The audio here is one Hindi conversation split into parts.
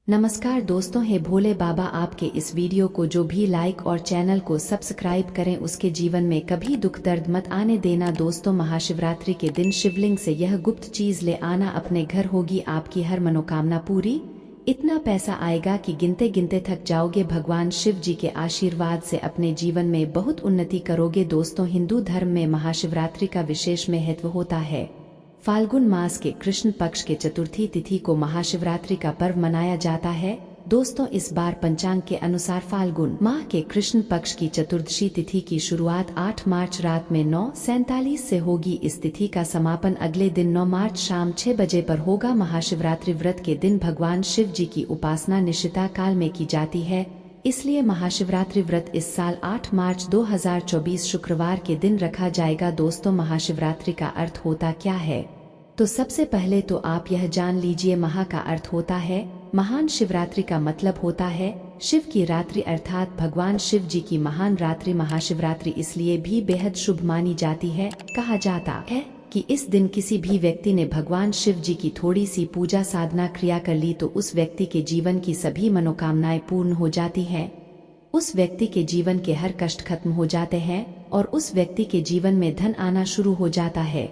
नमस्कार दोस्तों, हे भोले बाबा आपके इस वीडियो को जो भी लाइक और चैनल को सब्सक्राइब करें उसके जीवन में कभी दुख दर्द मत आने देना। दोस्तों, महाशिवरात्रि के दिन शिवलिंग से यह गुप्त चीज ले आना, अपने घर होगी आपकी हर मनोकामना पूरी। इतना पैसा आएगा कि गिनते गिनते थक जाओगे। भगवान शिव जी के आशीर्वाद से अपने जीवन में बहुत उन्नति करोगे। दोस्तों, हिंदू धर्म में महाशिवरात्रि का विशेष महत्व होता है। फाल्गुन मास के कृष्ण पक्ष के चतुर्थी तिथि को महाशिवरात्रि का पर्व मनाया जाता है। दोस्तों, इस बार पंचांग के अनुसार फाल्गुन माह के कृष्ण पक्ष की चतुर्दशी तिथि की शुरुआत 8 मार्च रात में 9:47 से होगी। इस तिथि का समापन अगले दिन 9 मार्च शाम 6 बजे पर होगा। महाशिवरात्रि व्रत के दिन भगवान शिव जी की उपासना निशिता काल में की जाती है, इसलिए महाशिवरात्रि व्रत इस साल 8 मार्च 2024 शुक्रवार के दिन रखा जाएगा। दोस्तों, महाशिवरात्रि का अर्थ होता क्या है? तो सबसे पहले तो आप यह जान लीजिए, महा का अर्थ होता है महान, शिवरात्रि का मतलब होता है शिव की रात्रि अर्थात भगवान शिव जी की महान रात्रि। महाशिवरात्रि इसलिए भी बेहद शुभ मानी जाती है। कहा जाता है कि इस दिन किसी भी व्यक्ति ने भगवान शिव जी की थोड़ी सी पूजा साधना क्रिया कर ली तो उस व्यक्ति के जीवन की सभी मनोकामनाएं पूर्ण हो जाती हैं, उस व्यक्ति के जीवन के हर कष्ट खत्म हो जाते हैं और उस व्यक्ति के जीवन में धन आना शुरू हो जाता है।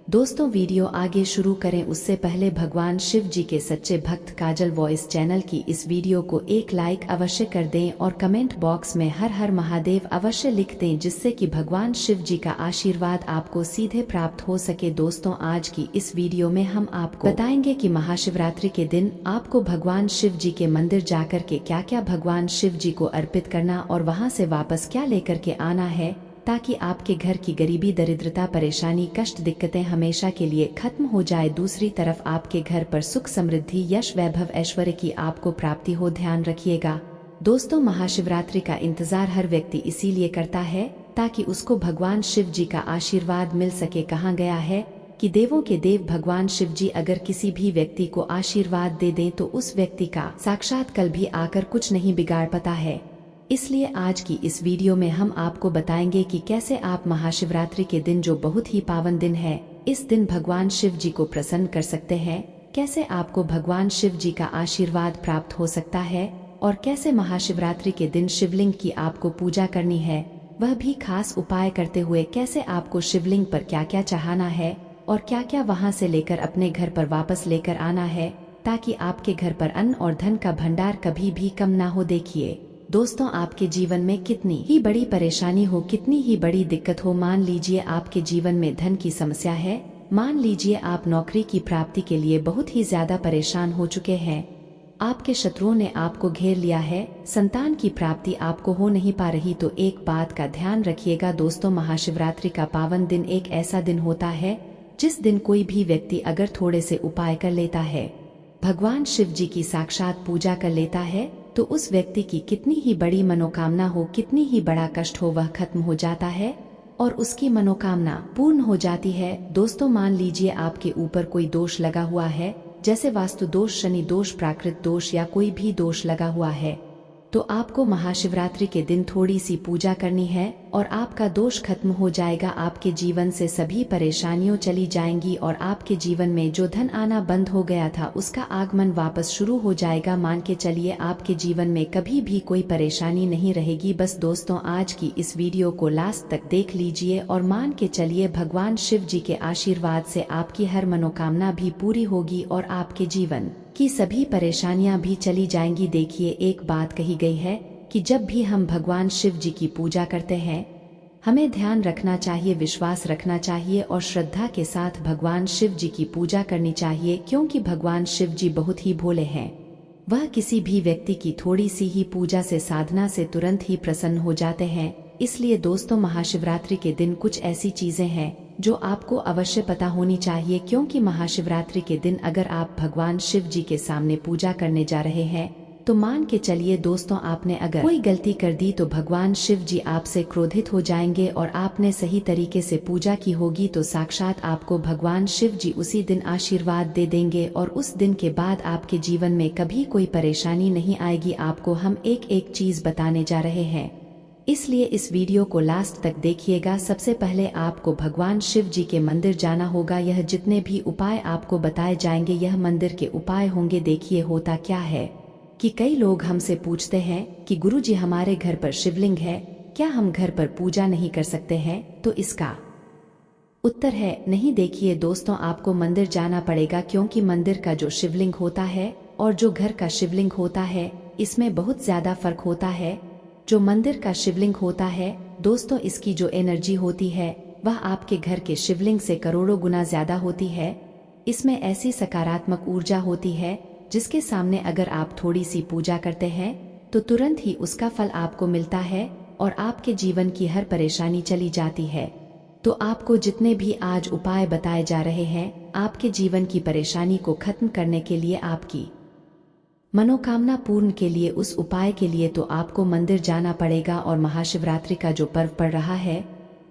दोस्तों, वीडियो आगे शुरू करें उससे पहले भगवान शिव जी के सच्चे भक्त काजल वॉइस चैनल की इस वीडियो को एक लाइक अवश्य कर दें और कमेंट बॉक्स में हर हर महादेव अवश्य लिख दें, जिससे कि भगवान शिव जी का आशीर्वाद आपको सीधे प्राप्त हो सके। दोस्तों, आज की इस वीडियो में हम आपको बताएंगे कि महाशिवरात्रि के दिन आपको भगवान शिव जी के मंदिर जाकर के क्या क्या भगवान शिव जी को अर्पित करना और वहां से वापस क्या लेकर के आना है, ताकि आपके घर की गरीबी, दरिद्रता, परेशानी, कष्ट, दिक्कतें हमेशा के लिए खत्म हो जाए। दूसरी तरफ आपके घर पर सुख, समृद्धि, यश, वैभव, ऐश्वर्य की आपको प्राप्ति हो, ध्यान रखिएगा। दोस्तों, महाशिवरात्रि का इंतजार हर व्यक्ति इसीलिए करता है ताकि उसको भगवान शिव जी का आशीर्वाद मिल सके। कहा गया है कि देवों के देव भगवान शिव जी अगर किसी भी व्यक्ति को आशीर्वाद दे दें तो उस व्यक्ति का साक्षात कल भी आकर कुछ नहीं बिगाड़ पाता है। इसलिए आज की इस वीडियो में हम आपको बताएंगे कि कैसे आप महाशिवरात्रि के दिन, जो बहुत ही पावन दिन है, इस दिन भगवान शिव जी को प्रसन्न कर सकते हैं, कैसे आपको भगवान शिव जी का आशीर्वाद प्राप्त हो सकता है और कैसे महाशिवरात्रि के दिन शिवलिंग की आपको पूजा करनी है, वह भी खास उपाय करते हुए। कैसे आपको शिवलिंग पर क्या क्या चढ़ाना है और क्या क्या वहां से लेकर अपने घर पर वापस लेकर आना है, ताकि आपके घर पर अन्न और धन का भंडार कभी भी कम ना हो। देखिए दोस्तों, आपके जीवन में कितनी ही बड़ी परेशानी हो, कितनी ही बड़ी दिक्कत हो, मान लीजिए आपके जीवन में धन की समस्या है, मान लीजिए आप नौकरी की प्राप्ति के लिए बहुत ही ज्यादा परेशान हो चुके हैं, आपके शत्रुओं ने आपको घेर लिया है, संतान की प्राप्ति आपको हो नहीं पा रही, तो एक बात का ध्यान रखिएगा दोस्तों, महाशिवरात्रि का पावन दिन एक ऐसा दिन होता है जिस दिन कोई भी व्यक्ति अगर थोड़े से उपाय कर लेता है, भगवान शिव जी की साक्षात पूजा कर लेता है, तो उस व्यक्ति की कितनी ही बड़ी मनोकामना हो, कितनी ही बड़ा कष्ट हो, वह खत्म हो जाता है और उसकी मनोकामना पूर्ण हो जाती है। दोस्तों, मान लीजिए आपके ऊपर कोई दोष लगा हुआ है, जैसे वास्तु दोष, शनि दोष, प्राकृत दोष या कोई भी दोष लगा हुआ है, तो आपको महाशिवरात्रि के दिन थोड़ी सी पूजा करनी है और आपका दोष खत्म हो जाएगा। आपके जीवन से सभी परेशानियां चली जाएंगी और आपके जीवन में जो धन आना बंद हो गया था उसका आगमन वापस शुरू हो जाएगा। मान के चलिए आपके जीवन में कभी भी कोई परेशानी नहीं रहेगी। बस दोस्तों, आज की इस वीडियो को लास्ट तक देख लीजिए और मान के चलिए भगवान शिव जी के आशीर्वाद से आपकी हर मनोकामना भी पूरी होगी और आपके जीवन की सभी परेशानियां भी चली जाएंगी। देखिए, एक बात कही गई है कि जब भी हम भगवान शिव जी की पूजा करते हैं, हमें ध्यान रखना चाहिए, विश्वास रखना चाहिए और श्रद्धा के साथ भगवान शिव जी की पूजा करनी चाहिए, क्योंकि भगवान शिव जी बहुत ही भोले हैं। वह किसी भी व्यक्ति की थोड़ी सी ही पूजा से, साधना से तुरंत ही प्रसन्न हो जाते हैं। इसलिए दोस्तों, महाशिवरात्रि के दिन कुछ ऐसी चीजें हैं जो आपको अवश्य पता होनी चाहिए, क्योंकि महाशिवरात्रि के दिन अगर आप भगवान शिव जी के सामने पूजा करने जा रहे हैं, तो मान के चलिए दोस्तों, आपने अगर कोई गलती कर दी तो भगवान शिव जी आपसे क्रोधित हो जाएंगे और आपने सही तरीके से पूजा की होगी तो साक्षात आपको भगवान शिव जी उसी दिन आशीर्वाद दे देंगे और उस दिन के बाद आपके जीवन में कभी कोई परेशानी नहीं आएगी। आपको हम एक एक चीज बताने जा रहे हैं, इसलिए इस वीडियो को लास्ट तक देखिएगा। सबसे पहले आपको भगवान शिव जी के मंदिर जाना होगा। यह जितने भी उपाय आपको बताए जाएंगे, यह मंदिर के उपाय होंगे। देखिए होता क्या है कि कई लोग हमसे पूछते हैं कि गुरुजी हमारे घर पर शिवलिंग है, क्या हम घर पर पूजा नहीं कर सकते हैं? तो इसका उत्तर है नहीं। देखिए दोस्तों, आपको मंदिर जाना पड़ेगा, क्योंकि मंदिर का जो शिवलिंग होता है और जो घर का शिवलिंग होता है इसमें बहुत ज्यादा फर्क होता है। जो मंदिर का शिवलिंग होता है दोस्तों, इसकी जो एनर्जी होती है वह आपके घर के शिवलिंग से करोड़ों गुना ज्यादा होती है। इसमें ऐसी सकारात्मक ऊर्जा होती है जिसके सामने अगर आप थोड़ी सी पूजा करते हैं तो तुरंत ही उसका फल आपको मिलता है और आपके जीवन की हर परेशानी चली जाती है। तो आपको जितने भी आज उपाय बताए जा रहे हैं आपके जीवन की परेशानी को खत्म करने के लिए, आपकी मनोकामना पूर्ण के लिए, उस उपाय के लिए तो आपको मंदिर जाना पड़ेगा। और महाशिवरात्रि का जो पर्व पड़ रहा है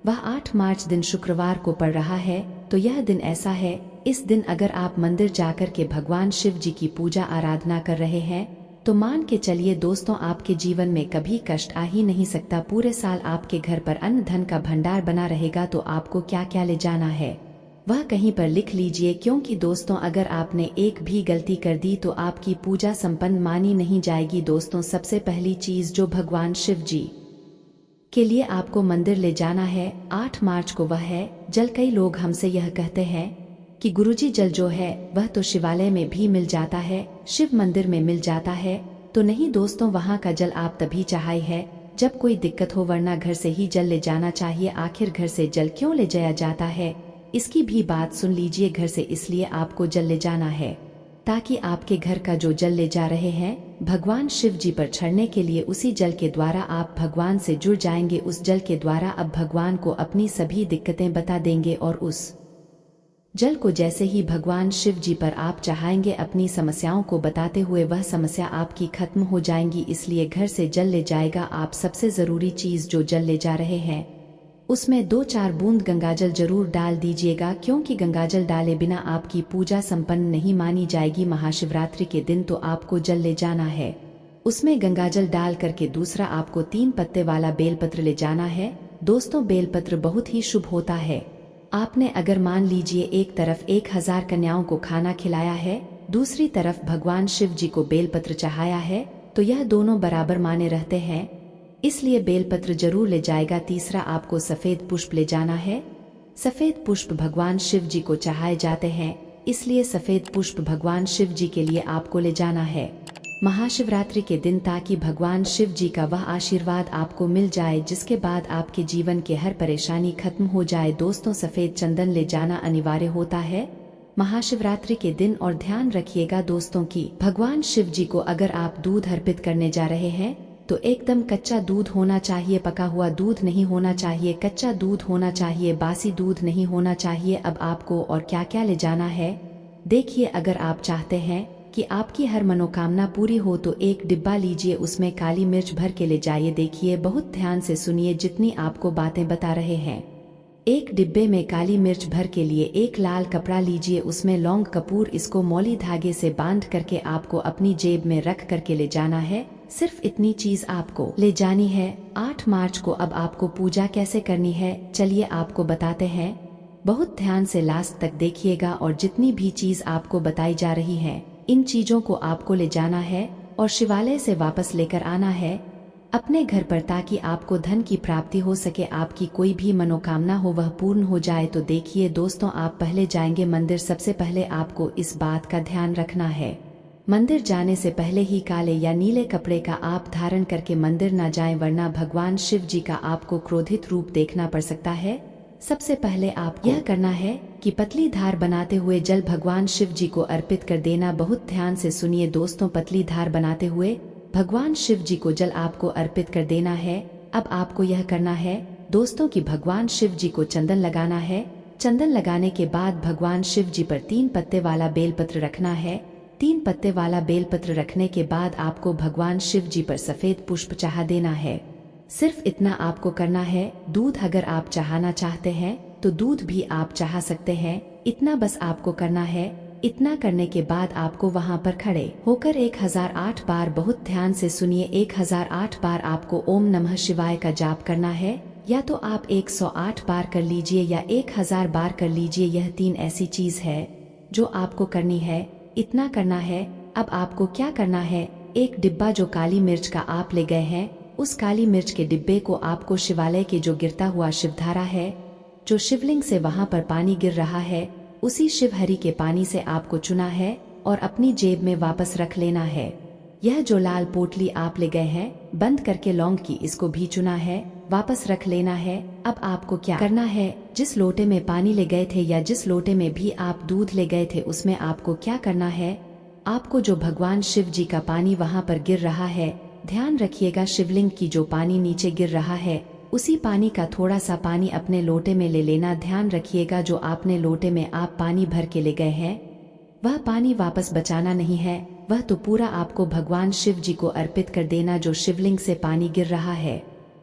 वह 8 मार्च दिन शुक्रवार को पड़ रहा है। तो यह दिन ऐसा है, इस दिन अगर आप मंदिर जाकर के भगवान शिव जी की पूजा आराधना कर रहे हैं तो मान के चलिए दोस्तों, आपके जीवन में कभी कष्ट आ ही नहीं सकता। पूरे साल आपके घर पर अन्न धन का भंडार बना रहेगा। तो आपको क्या क्या ले जाना है वह कहीं पर लिख लीजिए, क्योंकि दोस्तों अगर आपने एक भी गलती कर दी तो आपकी पूजा संपन्न मानी नहीं जाएगी। दोस्तों सबसे पहली चीज जो भगवान शिव जी के लिए आपको मंदिर ले जाना है 8 मार्च को वह है जल। कई लोग हमसे यह कहते हैं कि गुरुजी जल जो है वह तो शिवालय में भी मिल जाता है, शिव मंदिर में मिल जाता है। तो नहीं दोस्तों, वहाँ का जल आप तभी चाहिए है जब कोई दिक्कत हो, वरना घर से ही जल ले जाना चाहिए। आखिर घर से जल क्यों ले जाया जाता है इसकी भी बात सुन लीजिए। घर से इसलिए आपको जल ले जाना है ताकि आपके घर का जो जल ले जा रहे हैं भगवान शिव जी पर चढ़ने के लिए, उसी जल के द्वारा आप भगवान से जुड़ जाएंगे। उस जल के द्वारा अब भगवान को अपनी सभी दिक्कतें बता देंगे और उस जल को जैसे ही भगवान शिव जी पर आप चढ़ाएंगे अपनी समस्याओं को बताते हुए, वह समस्या आपकी खत्म हो जाएंगी। इसलिए घर से जल ले जाएगा आप। सबसे जरूरी चीज जो जल ले जा रहे हैं उसमें 2-4 बूंद गंगाजल जरूर डाल दीजिएगा, क्योंकि गंगाजल डाले बिना आपकी पूजा संपन्न नहीं मानी जाएगी। महाशिवरात्रि के दिन तो आपको जल ले जाना है, उसमें गंगाजल डाल करके दूसरा आपको 3 पत्ते वाला बेलपत्र ले जाना है। दोस्तों बेलपत्र बहुत ही शुभ होता है। आपने अगर मान लीजिए एक तरफ 1000 कन्याओं को खाना खिलाया है, दूसरी तरफ भगवान शिव जी को बेलपत्र चढ़ाया है, तो यह दोनों बराबर माने रहते हैं, इसलिए बेलपत्र जरूर ले जाएगा। तीसरा आपको सफेद पुष्प ले जाना है। सफेद पुष्प भगवान शिव जी को चढ़ाए जाते हैं, इसलिए सफेद पुष्प भगवान शिव जी के लिए आपको ले जाना है महाशिवरात्रि के दिन, ताकि भगवान शिव जी का वह आशीर्वाद आपको मिल जाए जिसके बाद आपके जीवन के हर परेशानी खत्म हो जाए। दोस्तों सफेद चंदन ले जाना अनिवार्य होता है महाशिवरात्रि के दिन। और ध्यान रखिएगा दोस्तों कि भगवान शिव जी को अगर आप दूध अर्पित करने जा रहे हैं तो एकदम कच्चा दूध होना चाहिए, पका हुआ दूध नहीं होना चाहिए, कच्चा दूध होना चाहिए, बासी दूध नहीं होना चाहिए। अब आपको और क्या क्या ले जाना है देखिए, अगर आप चाहते हैं कि आपकी हर मनोकामना पूरी हो तो एक डिब्बा लीजिए, उसमें काली मिर्च भर के ले जाइए। देखिए बहुत ध्यान से सुनिए जितनी आपको बातें बता रहे हैं। एक डिब्बे में काली मिर्च भर के लिए एक लाल कपड़ा लीजिए, उसमें लौंग कपूर, इसको मौली धागे से बांध करके आपको अपनी जेब में रख करके ले जाना है। सिर्फ इतनी चीज आपको ले जानी है 8 मार्च को। अब आपको पूजा कैसे करनी है चलिए आपको बताते हैं, बहुत ध्यान से लास्ट तक देखिएगा। और जितनी भी चीज आपको बताई जा रही है इन चीजों को आपको ले जाना है और शिवालय से वापस लेकर आना है अपने घर पर, ताकि आपको धन की प्राप्ति हो सके, आपकी कोई भी मनोकामना हो वह पूर्ण हो जाए। तो देखिए दोस्तों, आप पहले जाएंगे मंदिर। सबसे पहले आपको इस बात का ध्यान रखना है, मंदिर जाने से पहले ही काले या नीले कपड़े का आप धारण करके मंदिर ना जाएं, वरना भगवान शिव जी का आपको क्रोधित रूप देखना पड़ सकता है। सबसे पहले आप यह करना है कि पतली धार बनाते हुए जल भगवान शिव जी को अर्पित कर देना। बहुत ध्यान से सुनिए दोस्तों, पतली धार बनाते हुए भगवान शिव जी को जल आपको अर्पित कर देना है। अब आपको यह करना है दोस्तों कि भगवान शिव जी को चंदन लगाना है। चंदन लगाने के बाद भगवान शिव जी पर 3 पत्ते वाला बेलपत्र रखना है। 3 पत्ते वाला बेलपत्र रखने के बाद आपको भगवान शिव जी पर सफेद पुष्प चढ़ा देना है। सिर्फ इतना आपको करना है। दूध अगर आप चढ़ाना चाहते हैं तो दूध भी आप चढ़ा सकते हैं, इतना बस आपको करना है। इतना करने के बाद आपको वहां पर खड़े होकर 1008 बार, बहुत ध्यान से सुनिए, 1008 बार आपको ओम नमः शिवाय का जाप करना है। या तो आप 108 बार कर लीजिए या 1000 बार कर लीजिए, यह 3 ऐसी चीज है जो आपको करनी है। इतना करना है। अब आपको क्या करना है, एक डिब्बा जो काली मिर्च का आप ले गए हैं, उस काली मिर्च के डिब्बे को आपको शिवालय के जो गिरता हुआ शिवधारा है, जो शिवलिंग से वहां पर पानी गिर रहा है, उसी शिवहरी के पानी से आपको चुना है और अपनी जेब में वापस रख लेना है। यह जो लाल पोटली आप ले गए हैं बंद करके लौंग की, इसको भी चुना है, वापस रख लेना है। अब आपको क्या करना है, जिस लोटे में पानी ले गए थे या जिस लोटे में भी आप दूध ले गए थे, उसमें आपको क्या करना है, आपको जो भगवान शिव जी का पानी वहां पर गिर रहा है, ध्यान रखिएगा शिवलिंग की जो पानी नीचे गिर रहा है, उसी पानी का थोड़ा सा पानी अपने लोटे में ले लेना। ध्यान रखिएगा जो आपने लोटे में आप पानी भर के ले गए हैं, वह पानी वापस बचाना नहीं है, वह तो पूरा आपको भगवान शिव जी को अर्पित कर देना। जो शिवलिंग से पानी गिर रहा है,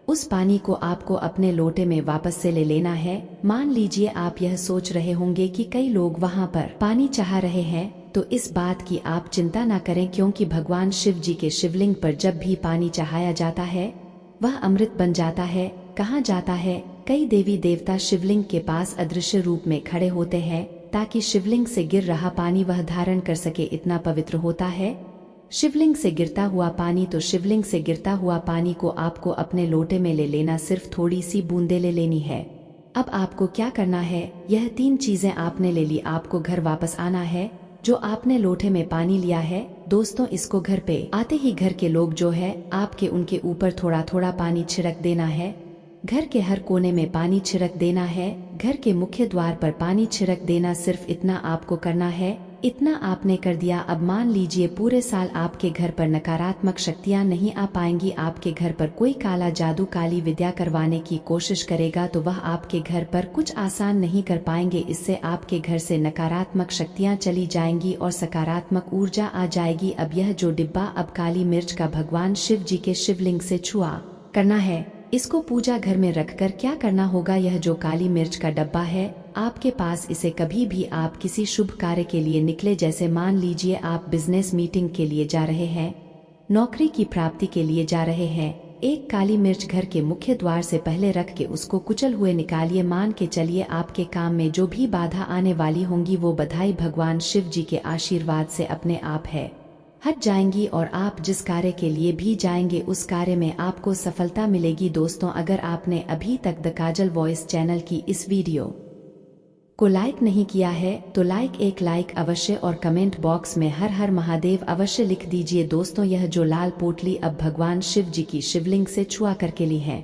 उस पानी को आपको अपने लोटे में वापस से ले लेना है। मान लीजिए आप यह सोच रहे होंगे कि कई लोग वहां पर पानी चाह रहे हैं, तो इस बात की आप चिंता ना करें, क्योंकि भगवान शिव जी के शिवलिंग पर जब भी पानी चढ़ाया जाता है वह अमृत बन जाता है। कहा जाता है कई देवी देवता शिवलिंग के पास अदृश्य रूप में खड़े होते हैं ताकि शिवलिंग से गिर रहा पानी वह धारण कर सके, इतना पवित्र होता है शिवलिंग से गिरता हुआ पानी। तो शिवलिंग से गिरता हुआ पानी को आपको अपने लोटे में ले लेना, सिर्फ थोड़ी सी बूंदे ले लेनी है। अब आपको क्या करना है, यह 3 चीजें आपने ले ली, आपको घर वापस आना है। जो आपने लोटे में पानी लिया है दोस्तों, इसको घर पे आते ही घर के लोग जो है आपके उनके ऊपर थोड़ा थोड़ा पानी छिड़क देना है। घर के हर कोने में पानी छिड़क देना है, घर के मुख्य द्वार पर पानी छिड़क देना। सिर्फ इतना आपको करना है, इतना आपने कर दिया। अब मान लीजिए पूरे साल आपके घर पर नकारात्मक शक्तियां नहीं आ पाएंगी, आपके घर पर कोई काला जादू काली विद्या करवाने की कोशिश करेगा तो वह आपके घर पर कुछ आसान नहीं कर पाएंगे। इससे आपके घर से नकारात्मक शक्तियां चली जाएंगी और सकारात्मक ऊर्जा आ जाएगी। अब यह जो डिब्बा अब काली मिर्च का भगवान शिव जी के शिवलिंग से छुआ करना है, इसको पूजा घर में रखकर क्या करना होगा, यह जो काली मिर्च का डब्बा है आपके पास, इसे कभी भी आप किसी शुभ कार्य के लिए निकले, जैसे मान लीजिए आप बिजनेस मीटिंग के लिए जा रहे हैं, नौकरी की प्राप्ति के लिए जा रहे हैं, एक काली मिर्च घर के मुख्य द्वार से पहले रख के उसको कुचल हुए निकालिए। मान के चलिए आपके काम में जो भी बाधा आने वाली होंगी वो बधाई भगवान शिव जी के आशीर्वाद से अपने आप है हट जाएंगी और आप जिस कार्य के लिए भी जाएंगे उस कार्य में आपको सफलता मिलेगी। दोस्तों, अगर आपने अभी तक द काजल वॉइस चैनल की इस वीडियो को लाइक नहीं किया है तो एक लाइक अवश्य और कमेंट बॉक्स में हर हर महादेव अवश्य लिख दीजिए। दोस्तों, यह जो लाल पोटली अब भगवान शिव जी की शिवलिंग से छुआ करके ली है,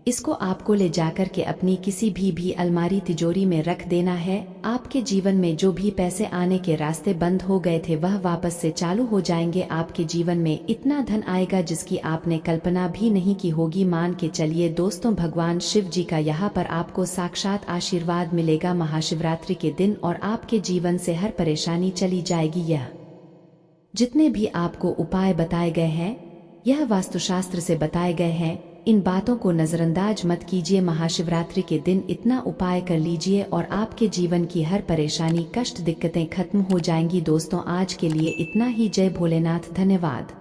इसको आपको ले जाकर के अपनी किसी भी अलमारी तिजोरी में रख देना है। आपके जीवन में जो भी पैसे आने के रास्ते बंद हो गए थे वह वापस से चालू हो जाएंगे। आपके जीवन में इतना धन आएगा जिसकी आपने कल्पना भी नहीं की होगी। मान के चलिए दोस्तों, भगवान शिव जी का यहाँ पर आपको साक्षात आशीर्वाद मिलेगा महाशिवरात्रि के दिन और आपके जीवन से हर परेशानी चली जाएगी। यह जितने भी आपको उपाय बताए गए हैं, यह वास्तुशास्त्र से बताए गए हैं, इन बातों को नजरअंदाज मत कीजिए। महाशिवरात्रि के दिन इतना उपाय कर लीजिए और आपके जीवन की हर परेशानी कष्ट दिक्कतें खत्म हो जाएंगी। दोस्तों, आज के लिए इतना ही। जय भोलेनाथ, धन्यवाद।